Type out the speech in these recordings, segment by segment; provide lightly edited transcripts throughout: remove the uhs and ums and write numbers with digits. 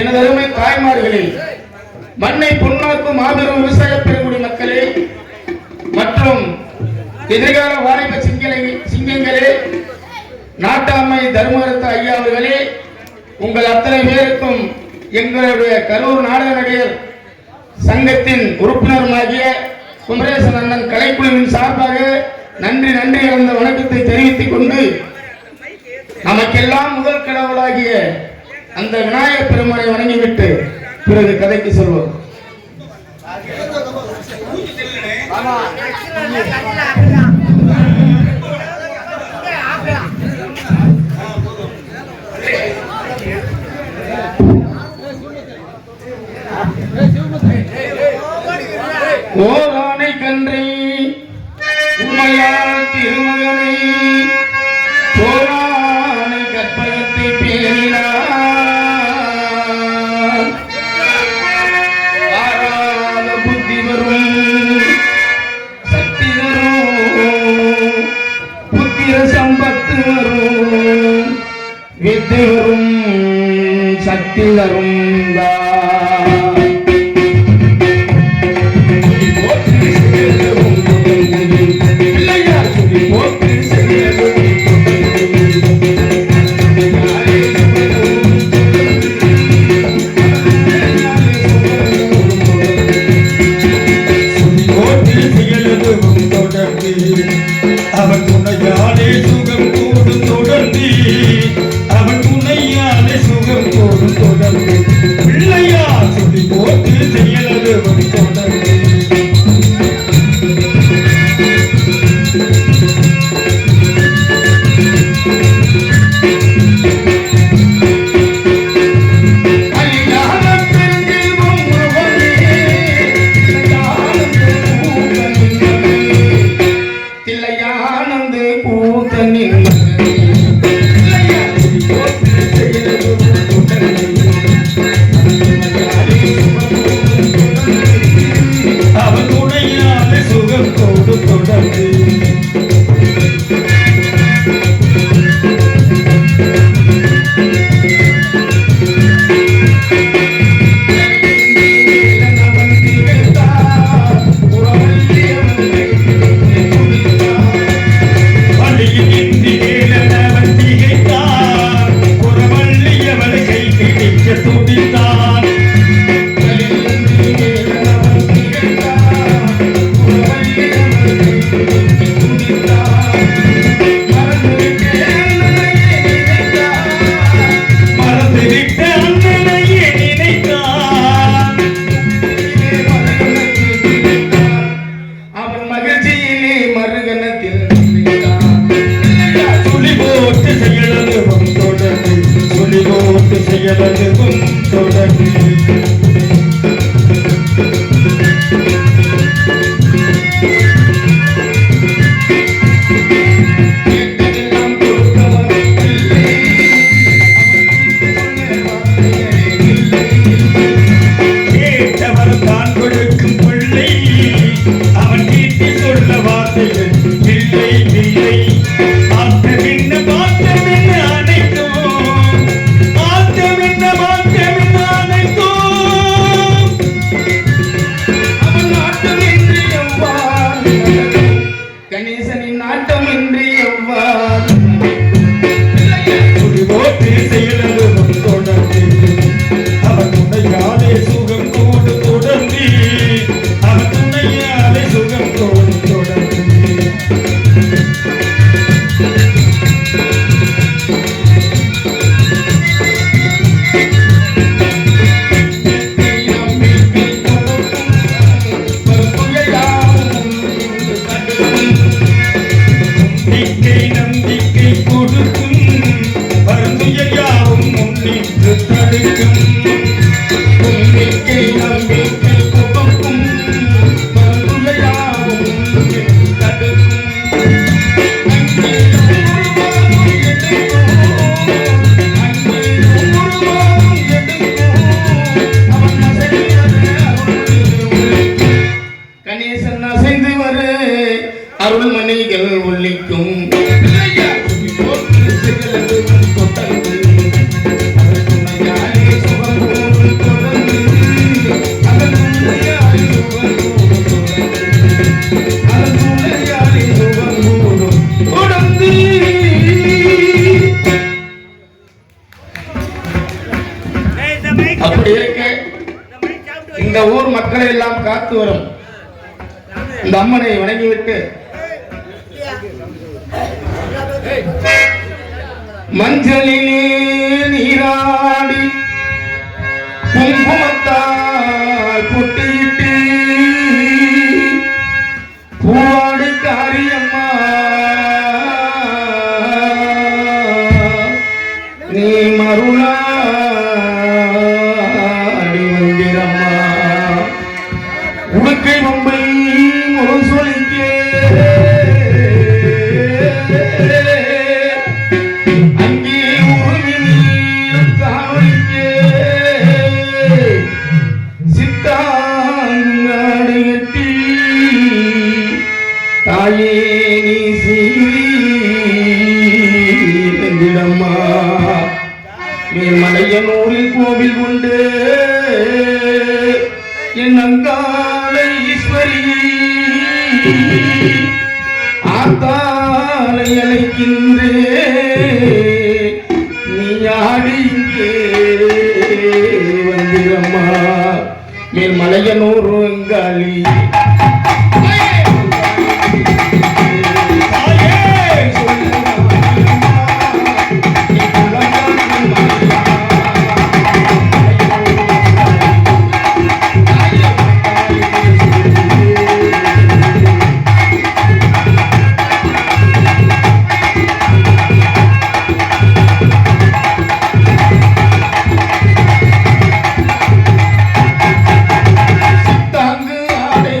எனதருமை தாய்மார்களே, மண்ணை பொன்னாக்கும் மாபெரும் விவசாய பெருங்குடி மக்களே மற்றும் எதிர்கால வாலிப சிங்கங்களே, நாட்டாண்மை தர்மரத்த ஐயா அவர்களே, உங்கள் அத்தனை பேருக்கும் எங்களுடைய கரூர் நாடக நடிகர் சங்கத்தின் உறுப்பினருமாகிய குமரேசன் அண்ணன் கலைக்குழுவின் சார்பாக நன்றி கலந்த வணக்கத்தை தெரிவித்துக் கொண்டு, நமக்கெல்லாம் முதல் கடவுளாகிய அந்த விநாயகர் பெருமானை வணங்கிவிட்டு பிறகு கதைக்கு சொல்வோம். ஓரானை கன்றை உமையால் திருமகனை போரானை கற்பகத்தை பேணினார். ஆராத புத்தி வரும் சக்தி வரும், புத்திர சம்பத்து வரும், வித்து வரும் சக்தி வரும். அவன் துணையாலே சுகம் கூடும் தொடர்ந்து, அவன் துணையாலே சுகம் கூடும் தொடர்ந்து. கணேசனின் நாட்டம் என்று எவ்வாறு துடிவோட்டு செயலது தொடர்ந்து அவன் துணையாலே சுகம் கோடு தொடர்ந்து அவன் துணையாலே சுகம் கோடு தொடர்ந்து நம்பிக்கை கொடுக்கும் வருந்துயர் யாவும் முன்னின்று தடுக்கும் நம்பிக்கை கொடுக்கும் மருந்துயாவும் தடுக்கும் கணேசன் அசைந்து வர அருள்மணிகள் ஒலிக்கும் அப்படி இருக்க இந்த ஊர் மக்களை எல்லாம் காத்து வரும் இந்த அம்மனை வணங்கிவிட்டு மஞ்சளிலே நீராடி குங்குமத்தால் பொட்டியிட்டு பூவாடு காரியம்மா நீ மருளாடி வந்திரம்மா உடுக்கை மும்பை முரசொலிக்கே அங்கே உருவினில் காவலிக்கே சித்தாங்காடு கட்டி தாயே நீ சீரம்மா மேல்மலையனூரில் கோவில் உண்டு என் அங்காள ஈஸ்வரி ஆத்தாளை அழைக்கின்றே நீ ஆடி இங்கே வந்திரம்மா மேல்மலையனூர் அங்காளி தாங்கு ஆடை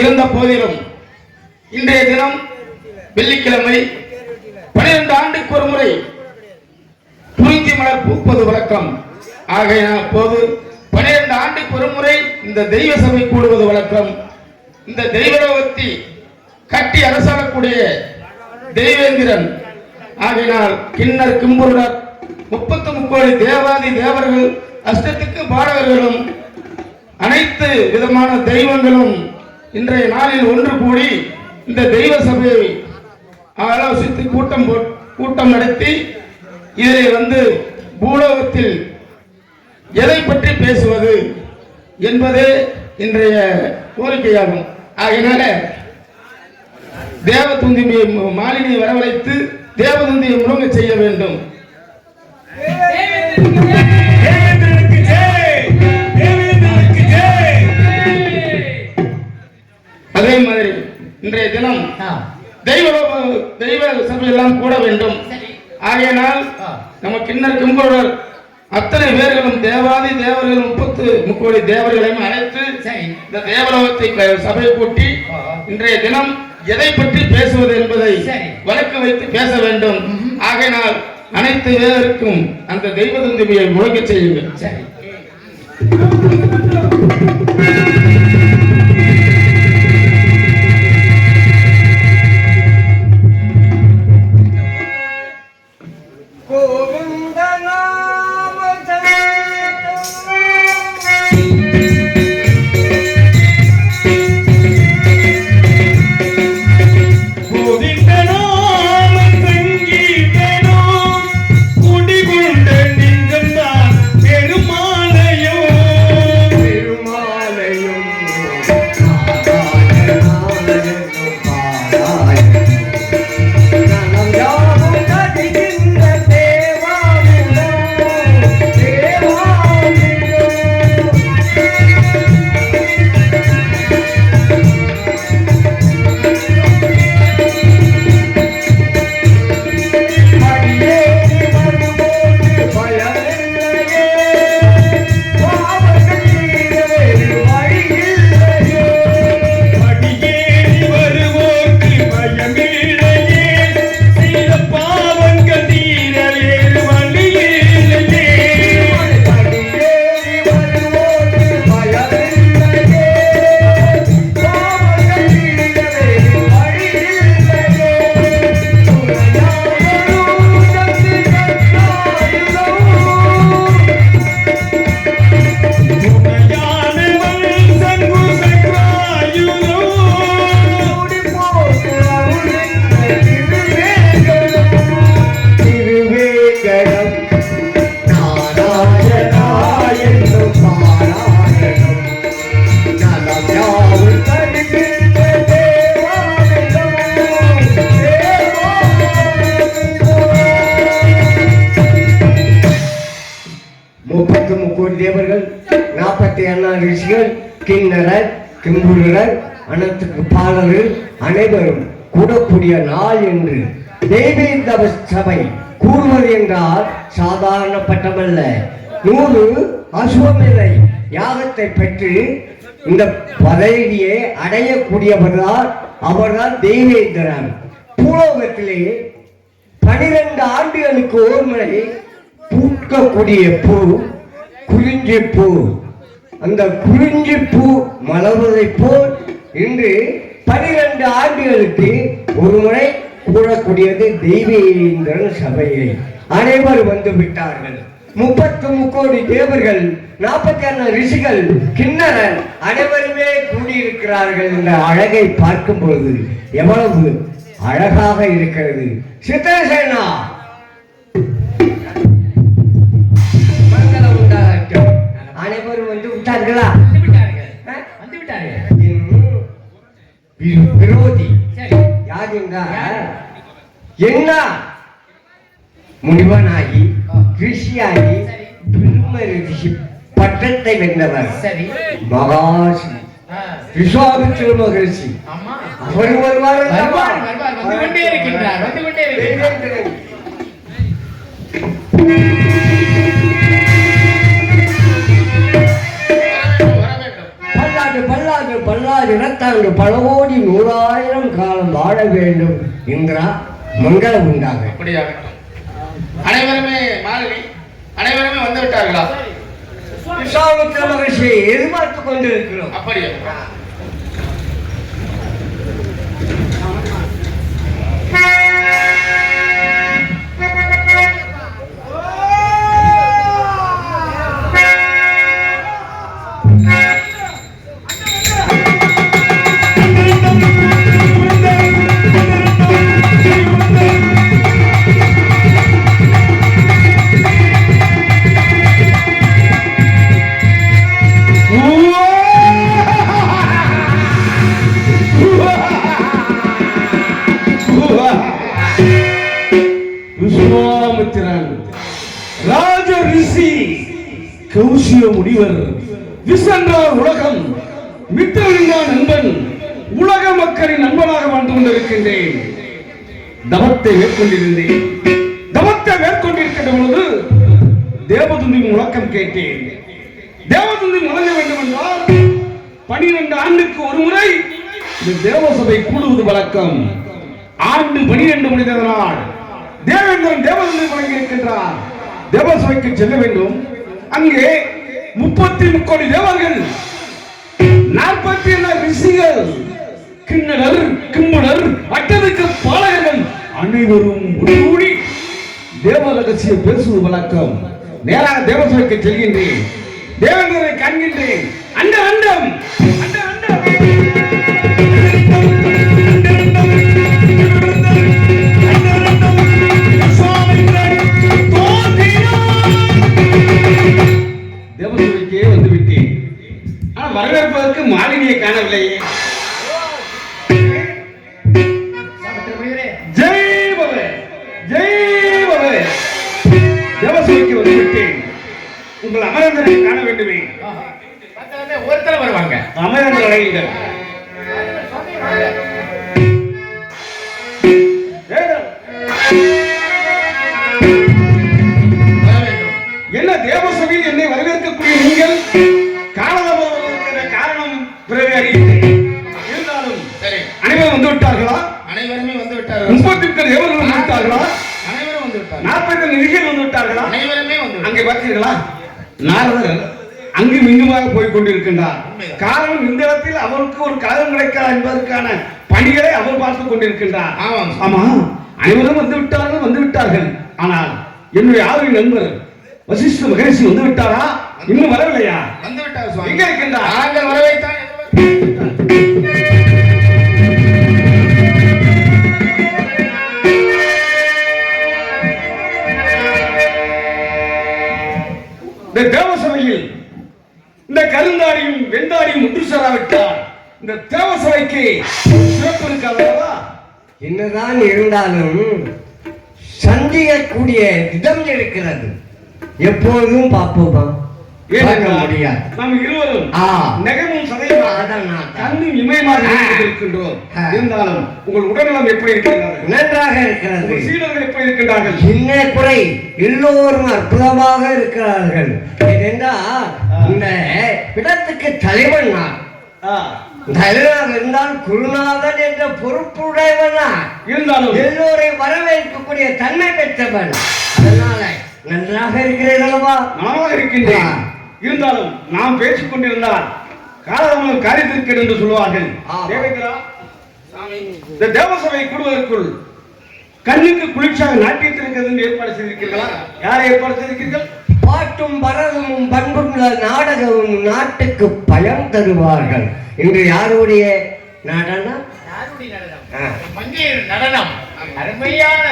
இருந்த போதிலும் இன்றைய தினம் வெள்ளிக்கிழமை 12 ஆண்டுக்கு ஒரு முறை குறிஞ்சி மலர் பூப்பது வழக்கம். ஆகையினால் போது 12 ஆண்டுக்கு ஒரு முறை இந்த தெய்வ சபை கூடுவது வழக்கம். இந்த தெய்வலோகத்தை கட்டி அரசாளக்கூடிய தெய்வேந்திரன் ஆகையினால் கிண்ணர் கிம்புருடர் 33 தேவாதி தேவர்கள் அஷ்டத்துக்கு பாடகர்களும் அனைத்து விதமான தெய்வங்களும் இன்றைய நாளில் ஒன்று கூடி இந்த தெய்வ சபையை ஆலோசித்து கூட்டம் நடத்தி இதில் வந்து பூலோகத்தில் எதை பற்றி பேசுவது என்பதே இன்றைய கோரிக்கையாகும். ஆகையினால தேவதுந்தியை மாலினியை வரவழைத்து தேவதுந்தியை முழங்க செய்ய வேண்டும். அதே மாதிரி இன்றைய தினம் தெய்வ சபையெல்லாம் கூட வேண்டும். ஆகையினால் நம்ம கிண்ணர் கிம்புருடர் அத்தனை பேர்களும் தேவாதி தேவர்களும் 33 தேவர்களையும் அழைத்து இந்த தேவலோகத்தை சபை கூட்டி இன்றைய தினம் எதை பற்றி பேசுவது என்பதை வழக்கு வைத்து பேச வேண்டும். ஆகையினால் அனைத்து பேருக்கும் அந்த தெய்வ துந்தியை முழங்க செய்யுங்கள். தேவர்கள் 47 ரிஷிகள் கிண்ணரர் கிம்புருடர் அனைத்துக்கு பாடல்கள் அனைவரும் கூடக்கூடிய நாள் என்று தெய்வ சபை கூறுவது என்றால் சாதாரணப்பட்டமல்ல. 100 அசுவமில்லை யாகத்தை பெற்று இந்த பதவியை அடையக்கூடியவர்தான் அவர்தான் தெய்வேந்திரன். பூலோகத்திலே 12 ஆண்டுகளுக்கு ஒரு முறை பூக்கக்கூடிய பூ குறிஞ்சி பூ. அந்த குறிஞ்சி பூ மலர்வதை போல் இன்று 12 ஆண்டுகளுக்கு ஒரு முறை கூடக்கூடியது தெய்வேந்திரன் சபையை. அனைவரும் வந்து விட்டார்கள். 33 தேவர்கள் 47 ரிஷிகள் கிண்ணறர் அனைவருமே கூடியிருக்கிறார்கள். என்ற அழகை பார்க்கும்போது எவ்வளவு அழகாக இருக்கிறது. சித்திரசேனா அனைவரும் வந்து விட்டார்களா? விரோதி யார் என்றால் என்ன முனிவனாகி ரிஷியாகி பிரம்ம ரிஷி பட்டத்தை வென்றவர் மகாசி விஸ்வாமித்திர மகரிஷி. அவர் வருவார். பல்லாண்டு பல்லாண்டு பல்லாயிரத்தாண்டு பல கோடி 100,000 காலம் வாழ வேண்டும் என்றா மங்களம் உண்டாக. அப்படியாக அனைவருமே மாலினி அனைவருமே வந்து விட்டார்களா? விஸ்வாமித்திர மகர்ஷியை எதிர்பார்த்துக் கொண்டிருக்கிறோம். அப்படியா? விஸ்வாமித்திரன் ராஜ ரிஷி கௌசிய முனிவர் விசன்றார் உலகம் மித்திரலிங்கா நண்பன் உலக மக்களின் நண்பனாக வாழ்ந்து கொண்டிருக்கின்றேன். தவத்தை மேற்கொண்டிருந்தேன். தவத்தை மேற்கொண்டிருக்கின்ற பொழுது தேவதுந்தி முழக்கம் கேட்டேன். தேவதுந்தி முழங்க வேண்டும் என்றால் 12 ஆண்டுக்கு ஒரு முறை இந்த தேவசபை கூடுவது வழக்கம். ஆண்டு 12 முடிந்ததனால் தேவேந்திரன் தேவதுந்தி முழங்கியிருக்கின்றார். தேவசபைக்கு செல்ல வேண்டும். அங்கே 33 கோடி தேவர்கள், 47 ரிஷிகள், கிண்ணர், கிம்புடர், அட்டதுக்கு பாலகர்கள் அனைவரும் கூடி தேவ ரகசிய பேசுவது வழக்கம். நேராக தேவசபைக்கு செல்கின்றேன். தேவேந்திரனை காண்கின்றேன். அந்த அண்டம் அந்த அண்டம் தேவசபைக்கே வந்து விட்டேன். ஆனால் வரவேற்பதற்கு மாலினியை காணவில்லையே. ஜெய் பவே, ஜெய் பவே. தேவசபைக்கு வந்து விட்டேன். உங்கள் அமரேந்திரனை காண வேண்டுமே. ஒருத்தர வருவாங்க. அமரேந்திர அழையுங்கள். என்ன தேவசபையில் என்னை வரவேற்கக்கூடிய நீங்கள் காரணம் பிறகு அறிகிறேன். இருந்தாலும் சரி, அனைவரும் வந்து விட்டார்களா? அனைவருமே வந்து விட்டார்கள். 38 தேவர்கள் வந்து விட்டார்களா? அனைவரும் வந்து விட்டார்கள். 40 நிதிகள் வந்து விட்டார்களா? அனைவருமே வந்து அங்கே பார்த்தீர்களா? நாரதர் அங்கும் இங்குமாக போய் கொண்டிருக்கின்றார். காரணம் இந்த இடத்தில் அவருக்கு ஒரு கலகம் கிடைக்காது என்பதற்கான பணிகளை அவர் பார்த்துக் கொண்டிருக்கின்றார். ஆமா, அனைவரும் வந்து விட்டார்கள். ஆனால் என்னுடைய ஆளுமை நண்பர் வசிஷ்ட மகரிஷி வந்து விட்டாரா? இன்னும் வரவில்லையா? வந்து விட்டார் சுவாமி. எங்க இருக்கின்றார்? நாங்கள் வரவைத்தான் இந்த தேவசபையில் இந்த கருந்தாடியும் வெந்தாடியும் ஒன்று சேராவிட்டால் இந்த தேவசபைக்கு சிறப்பு இருக்காதா? என்னதான் இருந்தாலும் சந்திக்கக்கூடிய இடம் இருக்கிறது. எப்போதும் பார்ப்போமா? முடியாது. நாம் இருவரும் நெகமும் சதையும் கண்ணும் இமயமாக இருக்கின்றோம். இருந்தாலும் உங்கள் உடல்நலம் எப்படி இருக்கிறது? நன்றாக இருக்கிறது. சீடர்கள் எப்படி இருக்கின்றார்கள்? என்ன குறை? எல்லோரும் அற்புதமாக இருக்கிறார்கள். ஏனென்றால் இந்த இடத்துக்கு தலைவன் நான். தலைவனாக இருந்தால் குருநாதன் என்ற பொறுப்புடையவனா இருந்தாலும் எல்லோரையும் வரவேற்கக்கூடிய தன்மை பெற்றவன். அதனால நன்றாக இருக்கிறேன் அல்லவா? நலமாக இருக்கின்றேன். இருந்தாலும் நாம் பேசிக் கொண்டிருந்தால் காலதமனம் காரியத்திற்கு என்று சொல்லுவார்கள். தேவேந்திரா, இந்த தேவசபை கூடுவதற்குள் கண்ணுக்கு குளிர்ச்சியாக நாட்டியத்திற்கு ஏற்பாடு செய்திருக்கிறீர்களா? யாரை ஏற்பாடு செய்திருக்கிறீர்கள்? பாட்டும் பரதமும் பண்புள்ள நாடகமும் நாட்டுக்கு பயம் தருவார்கள். இன்று யாருடைய நடனம்? நடனம். அருமையான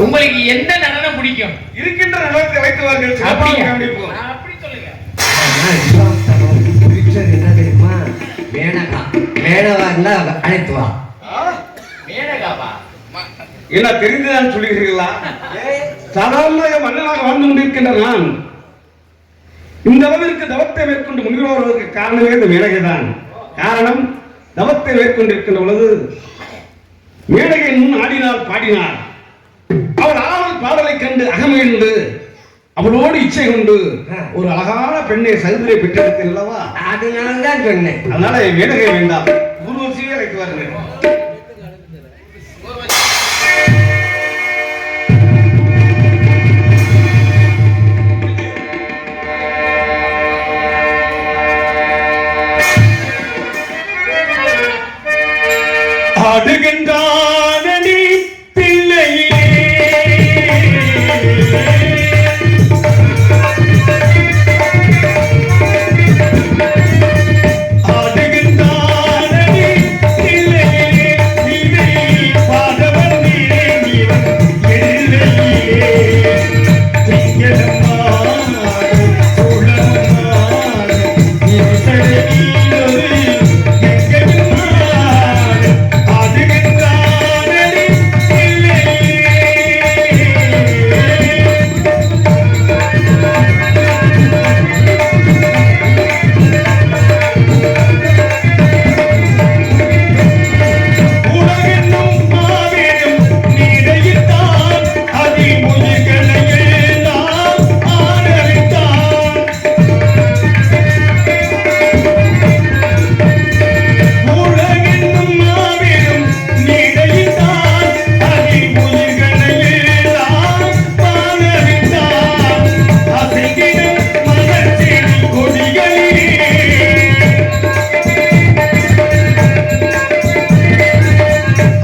உங்களுக்கு எந்த நடனம் பிடிக்கும்? இருக்கின்ற நடனத்தை வைத்துவார்கள். அப்படி சொல்லுங்க. என்ன தெரியுமா? மேனகா. மேனகா இருந்தா அழைத்து வா. மேனகாவா? என்ன தெரிந்துதான் சொல்லுகிறீர்களா? சாதாரண மன்னனாக வாழ்ந்து கொண்டிருக்கின்ற நான் இந்த அளவிற்கு தவத்தை மேற்கொண்டு முன்வருவதற்கு காரணமே இந்த மேனகைதான். காரணம், தவத்தை மேற்கொண்டிருக்கின்ற பொழுது மேனகை முன் ஆடினார், பாடினார். அவள் ஆடல் பாடலை கண்டு அகமகிழ்ந்து அவளோடு இச்சை கொண்டு ஒரு அழகான பெண்ணை சதுரை பெற்றெடுத்தேன் அல்லவா? அதனாலதான் சொன்னேன். அதனால வேடகை வேண்டாம், ஊர்வசியே அழைத்து வாருங்கள். ஆடுகின்றானடி பிள்ளையே, ஆடுகின்றானடி பிள்ளையே, நீ பாடவன் நீவன் எல்லையே, திங்களமாடு சுழமாடு இசையிலொரு எங்கென்மாடு ஆடுகின்றானடி பிள்ளையே. உலகென்னும் மாபெரும் நீரையிட்டான், அதில் உயிர்களை எல்லாம் ஆதரித்தான். உலகென்னும் மாபெரும் நீரையிட்டான், அதில் உயிர்களை எல்லாம் ஆதரித்தான். அசைந்திடும் மலர்ச்செடி கொடிகளிலே,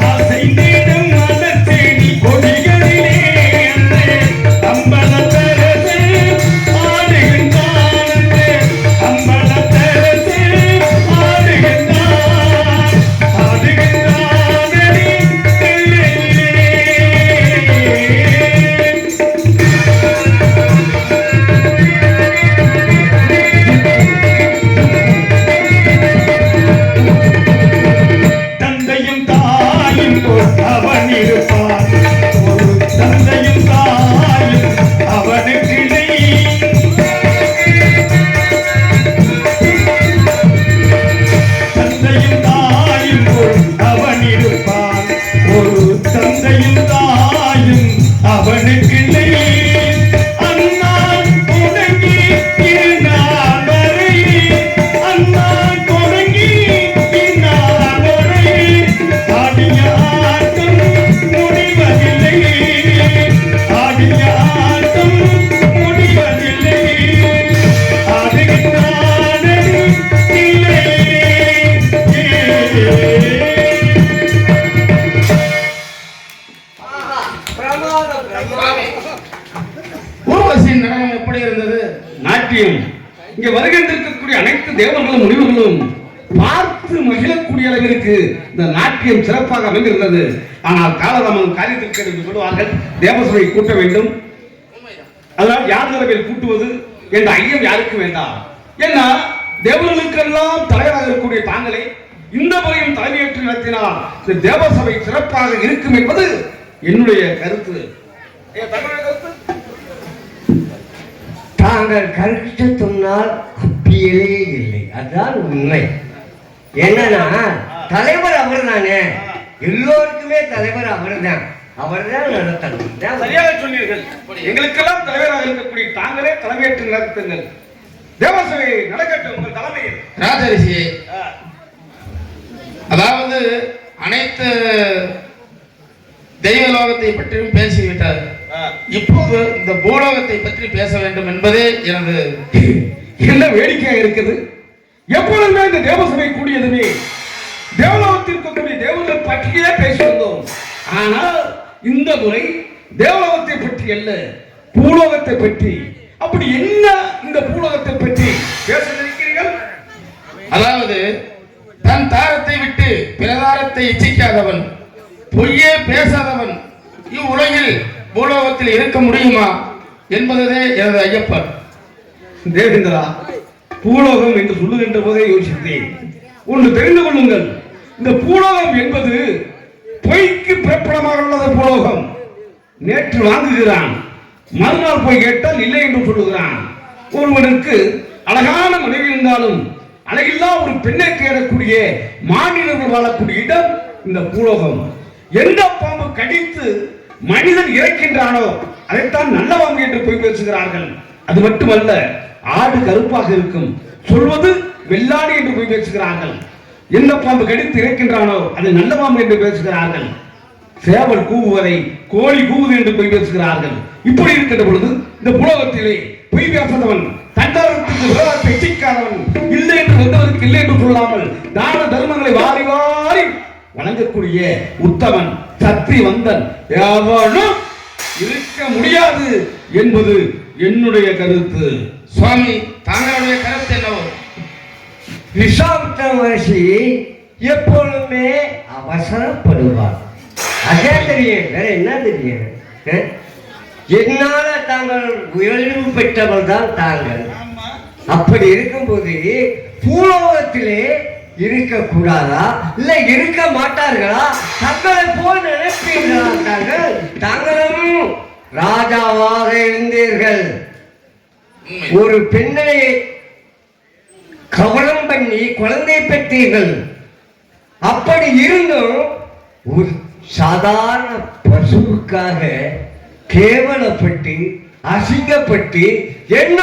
அசைந்திடும் மலர்ச்செடி கொடிகளிலே அன்றே அம்பலத்தரசே ஆடுகின்றான், அன்றே அம்பலத்தரசே ஆடுகின்றான், ஆடுகின்றானடி பிள்ளையே. தந்தையும் தாயும் போல் அவன் இருப்பான், ஒரு தந்தையும் தாயும் அவனுக்கு இணை. தந்தையும் தாயும் போல் அவன் இருப்பான், ஒரு தந்தையும் தாயும் அவனுக்கு இணை. அண்ணான் தொடங்கி இந்நாள் வரை, அண்ணான் தொடங்கி இந்நாள் வரை, ஆடிய ஆட்டம் முடிவதில்லை, ஆடிய ஆட்டம் முடிவதில்லை, ஆடுகின்றானடி பிள்ளையே. பிரமாதம், பிரமாதம். ஊர்வசியின் நடனம் எப்படி இருந்தது? நாட்டியம் இங்க வருகின்றிருக்கக்கூடிய அனைத்து தேவர்களும் முனிவர்களும் பார்த்து மகிழக்கூடிய அளவிற்கு இந்த நாட்டியம் சிறப்பாக அமைந்திருந்தது. ஆனால் காலதாமம் காரியத்திற்கு என்று சொல்லுவார்கள், தேவசபை கூட்ட வேண்டும். அதனால் யார் தலைமையில் கூட்டுவது என்ற ஐயம் யாருக்கு வேண்டாம். ஏன்னா தேவர்களுக்கெல்லாம் தலைவராக இருக்கக்கூடிய தாங்களே இந்த முறையும் தலைமையேற்று நடத்தினால் இந்த தேவசபை சிறப்பாக இருக்கும் என்பது என்னுடைய கருத்து. தங்களுடைய கருத்து? தாங்கள் கருத்து சொன்னால் அப்பியலே இல்லை, அதுதான் உண்மை. என்னன்னா தலைவர் அவர் தானே, எல்லோருக்குமே தலைவர் அவர் தான், அவர் தான் நடத்தணும். சரியாக சொன்னீர்கள். எங்களுக்கெல்லாம் தலைவராக இருக்கக்கூடிய தாங்களே தலைமையேற்று நடத்துங்கள். தேவசபை நடக்கட்டும் உங்கள் தலைமையில். ராஜரிஷி, அதாவது அனைத்து தெய்வலோகத்தை பற்றியும் பேசிவிட்டார். இப்போது இந்த பூலோகத்தை பற்றி பேச வேண்டும் என்பதே எனது என்ன வேடிக்கையாக இருக்குது. எப்பொழுதுமே இந்த தேவசபை கூடியதுமே தேவலோகத்தில் இருக்கக்கூடிய தேவர்கள் பற்றியே பேசி வந்தோம். ஆனால் இந்த முறை தேவலோகத்தை பற்றி அல்ல, பூலோகத்தை பற்றி. அப்படி என்ன இந்த பூலோகத்தை பற்றி பேச நினைக்கிறீர்கள்? அதாவது தன் தாரத்தை விட்டு பிரதாரத்தை இச்சிக்காதவன், பொய்யே பேசாதவன் இவ்வுலகில் பூலோகத்தில் இருக்க முடியுமா என்பதே எனது ஐயப்பன். தேவேந்திரா, பூலோகம் என்று சொல்லுகின்ற போதே யோசித்தேன். ஒன்று தெரிந்து கொள்ளுங்கள், இந்த பூலோகம் என்பது பொய்க்கு பிறப்பிடமாக உள்ளது. பூலோகம் நேற்று வாங்குகிறான், மறுநாள் போய் கேட்டால் இல்லை என்று சொல்லுகிறான். ஒருவனுக்கு அழகான மனைவி இருந்தாலும் அழகில்லா ஒரு பெண்ணை தேடக்கூடிய மாநிலங்கள் வாழக்கூடிய இடம் இந்த பூலோகம். எந்த பாம்பு கடித்து மனிதன் இறக்கின்றானோ அதைத்தான் நல்லவாம் என்று போய் பேசுகிறார்கள். அது மட்டுமல்ல, ஆடு கருப்பாக இருக்கும் சொல்வது வெள்ளாடு என்று போய் பேசுகிறார்கள். என்ன பாம்பு கடித்து இறக்கின்றானோ அது நல்லவாம் என்று பேசுகிறார்கள். சேவல் கூவுவதை கோழி கூவுது என்று போய் பேசுகிறார்கள். இப்படி இருக்கின்ற பொழுது இந்த புலகத்திலே பொய் பேசாதவன், தண்டத்துக்கு விரோதத்தை சிக்காதவன், இல்லை என்று வந்தவருக்கு இல்லை என்று சொல்லாமல் தான தர்மங்களை வாரி வாரி வணங்கக்கூடிய உத்தமன் சக்தி வந்தன் எவனும் இருக்க முடியாது என்பது என்னுடைய கருத்து. சுவாமி, தாங்களுடைய கருத்து என்னவோ? விசாப்த மகர்ஷி எப்பொழுதுமே அவசரப்படுவார். அதே தெரியும், வேற என்ன தெரியும்? என்னால தாங்கள் உயர்வு பெற்றவர் தான் தாங்கள். அப்படி இருக்கும்போது பூலோகத்திலே இருக்கக்கூடாதா, இல்ல இருக்க மாட்டார்களா? தங்களை போல் நினைப்பீர்களா? தாங்களும் ராஜாவாக இருந்தீர்கள். ஒரு பெண்ணை கவனம் பண்ணி குழந்தை பெற்றீர்கள். அப்படி இருந்தும் ஒரு சாதாரண பசுவுக்காக கேவலப்பட்டு அசிங்கப்பட்டு என்ன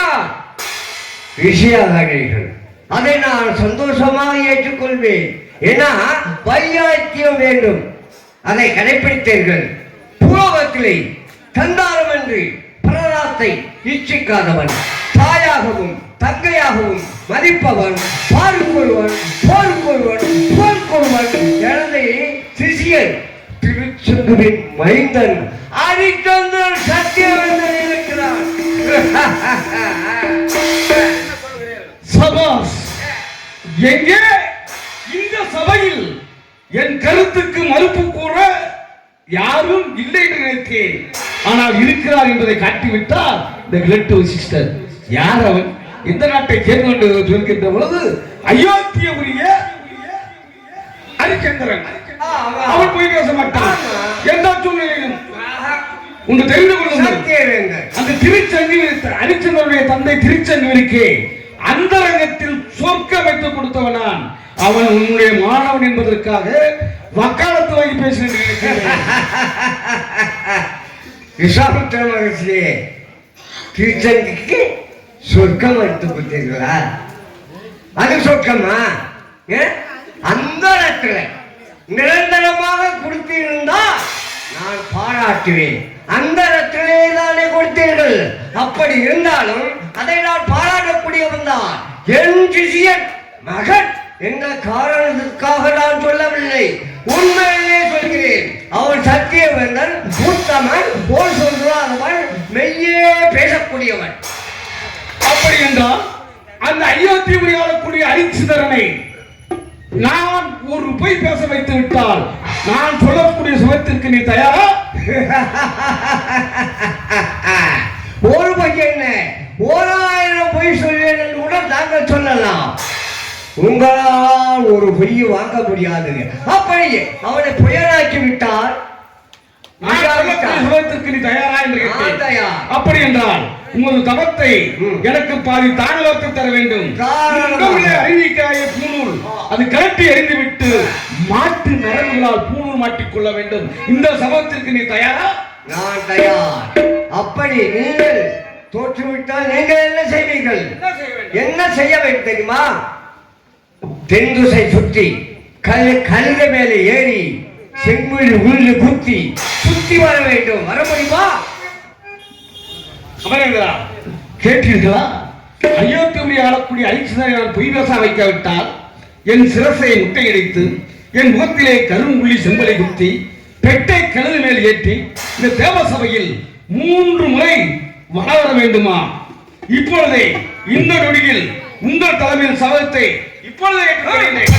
விஷயங்கள், அதை நான் சந்தோஷமாக ஏற்றுக்கொள்வேன். ஏன்னா வைராக்கியம் வேண்டும், அதை கடைபிடித்தீர்கள். பூலோகத்திலே தந்தாரம் என்று பிரதாத்தை இச்சிக்காதவன், தாயாகவும் தங்கையாகவும் மதிப்பவன், பாருக்கொள்வன் போருக்கொள்வன் போர்க்கொள்வன் எனது சிஷியன் திருச்செங்குவின் மைந்தன் ஹரிச்சந்திரன் சத்தியவந்தன் இருக்கிறான். சபாஸ்! எங்கே இந்த சபையில் என் கருத்துக்கு மறுப்பு கூற யாரும் இல்லை என்று நினைத்தேன். ஆனால் இருக்கிறார் என்பதை காட்டிவிட்டார் இந்த ரிலேட்டிவ் சிஸ்டர். யார் அவன்? இந்த நாட்டை சேர்ந்து சொல்கின்ற பொழுது அயோத்தியுடைய ஹரிச்சந்திரன். அவன் போய் பேச மாட்டான். எந்த சூழ்நிலையிலும் ஒன்று தெரிந்து கொள்ளுங்கள். அந்த திருச்செங்கல் ஹரிச்சந்திரனுடைய தந்தை திருச்செங்கலுக்கே அந்தரங்கத்தில் சொர்க்கம் வைத்துக் கொடுத்தவனான். அவன் உன்னுடைய மாணவன் என்பதற்காக வக்காலத்து வாங்கி பேசுகிறேன். விசாபுத்திர மகர்ஷியே, திருச்செங்குக்கு சொர்க்கம் எடுத்து கொடுத்தீர்களா? அது சொர்க்கமா? அந்த இடத்துல நிரந்தரமாக கொடுத்திருந்தா நான் பாராட்டுவேன். அந்த இடத்திலே தானே கொடுத்தீர்கள். அப்படி இருந்தாலும் அதை நான் பாராட்டக்கூடியவன் தான். என் சிஷியன் மகன் என்ற காரணத்திற்காக நான் சொல்லவில்லை, உண்மையிலே சொல்கிறேன். அவன் சத்தியவந்தன், உத்தமன், போல் சொல்றாதவன், மெய்யே பேசக்கூடியவன். அப்படி என்றால் அந்த அயோத்தியுடைய ஆளக்கூடிய ஹரிச்சந்திரனை நான் ஒரு பொய் பேச வைத்து விட்டால் நான் சொல்லக்கூடிய சுகத்திற்கு நீ தயாரா? ஒரு பொய் என்ன, 1000 பொய் சொல்வேன் என்று கூட தாங்கள் சொல்லலாம். உங்களால் ஒரு பொய் வாங்க முடியாது. அப்படி அவனை புயலாக்கி விட்டால் சுகத்திற்கு நீ தயாரா என்று கேட்டேன். அப்படி என்றால் உமது தவத்தை எனக்கு பாதி தானவத்தை தர வேண்டும். அறிவிக்காய பூணூல் அது கலட்டி எறிந்து விட்டு மாட்டு நரம்புகளால் பூணூல் மாட்டிக்கொள்ள வேண்டும். இந்த சபத்திற்கு நீ தயாரா? நான் தயார். அப்படி நீங்கள் தோற்றுவிட்டால் நீங்கள் என்ன செய்வீர்கள்? என்ன செய்ய வேண்டும் தெரியுமா? தென்துசை சுற்றி கழுதை மேலே ஏறி செங்குழி உள்ள குத்தி சுத்தி வர வேண்டும். வர முடியுமா? கேட்டீர்களா? அயோத்தியுடைய ஆளக்கூடிய ஹரிச்சந்திரனை நான் பொய் பேச வைக்காவிட்டால் என் சிரசை முட்டையடித்து என் முகத்திலே கரும்புள்ளி செம்பலை குத்தி பெட்டை கழுது மேல் ஏற்றி இந்த தேவசபையில் 3 முறை வர வேண்டுமா? இப்பொழுதே இந்த நொடியில் உங்கள் தலைமையில் சபதத்தை இப்பொழுதே ஏற்றுக்கொள்கிறேன்.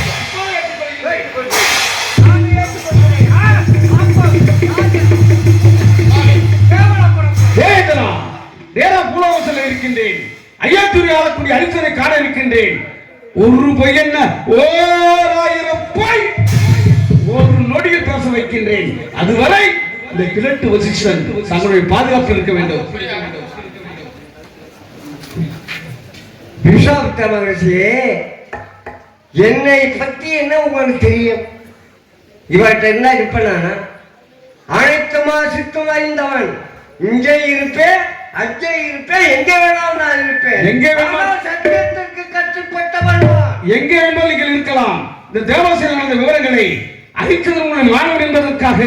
பூலோகத்தில் இருக்கின்றேன். அயோத்தியுடைய ஆளக்கூடிய ஹரிச்சந்திரனை காண இருக்கின்றேன். ஒரு பொய் என்ன, 1000 பொய் ஒரு நொடியில் பேச வைக்கின்றேன். அதுவரை இந்த கிழட்டு வசிஷ்டன் தங்களுடைய பாதுகாப்பு இருக்க வேண்டும். விசாப்த மகர்ஷியே, என்னை பத்தி என்ன உங்களுக்கு தெரியும்? இவர்கிட்ட என்ன இருப்பேன்? அனைத்துமா சித்தும் அறிந்தவன், இங்கே இருப்பேன், அங்கே இருப்பேன், எங்க வேணாலும் நான் இருப்பேன். எங்கே வேணாலும் ஆனால் சத்தியத்திற்கு கட்டுப்பட்டவன் நான். எங்கே வேண்டாலும் நீங்கள் இருக்கலாம். இந்த தேவசேனை நடந்த விவரங்களை அழித்ததன் மூலம் மாணவன் என்பதற்காக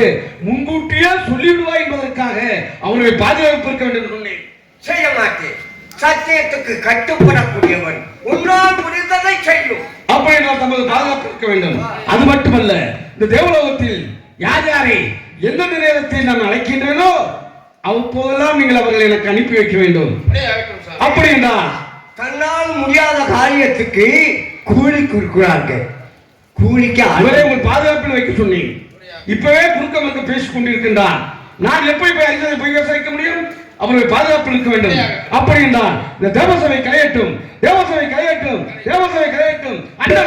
முன்கூட்டியே சொல்லிவிடுவாய் என்பதற்காக அவர்களை பாதுகாப்பு இருக்க வேண்டும் என்று சொன்னேன். செய்ய மாட்டேன். சத்தியத்துக்கு கட்டுப்படக்கூடியவன் உன்னால் முடிந்ததை செய்யும். அப்படி என்றால் தமது பாதுகாப்பு இருக்க வேண்டும். அது மட்டுமல்ல, இந்த தேவலோகத்தில் யார் யாரை எந்தெந்த நேரத்தில் நான் அழைக்கின்றேனோ அப்போதெல்லாம் நீங்கள் அவர்களை எனக்கு அனுப்பி வைக்க வேண்டும். அப்படி என்றால் தன்னால் முடியாத காரியத்துக்கு கூலி கொடுக்கிறார்கள். கூலிக்கு அவரை உங்கள் பாதுகாப்பில் வைக்க சொன்னேன். இப்பவே குறுக்க மறுக்க பேசிக் கொண்டிருக்கின்றார். நான் எப்படி போய் அறிந்ததை போய் விசாரிக்க முடியும்? அவர்கள் பாதுகாப்பில் இருக்க வேண்டும். அப்படி என்றால் இந்த தேவசபை கலையட்டும், தேவசபை கலையட்டும், தேவசபை கலையட்டும். அந்த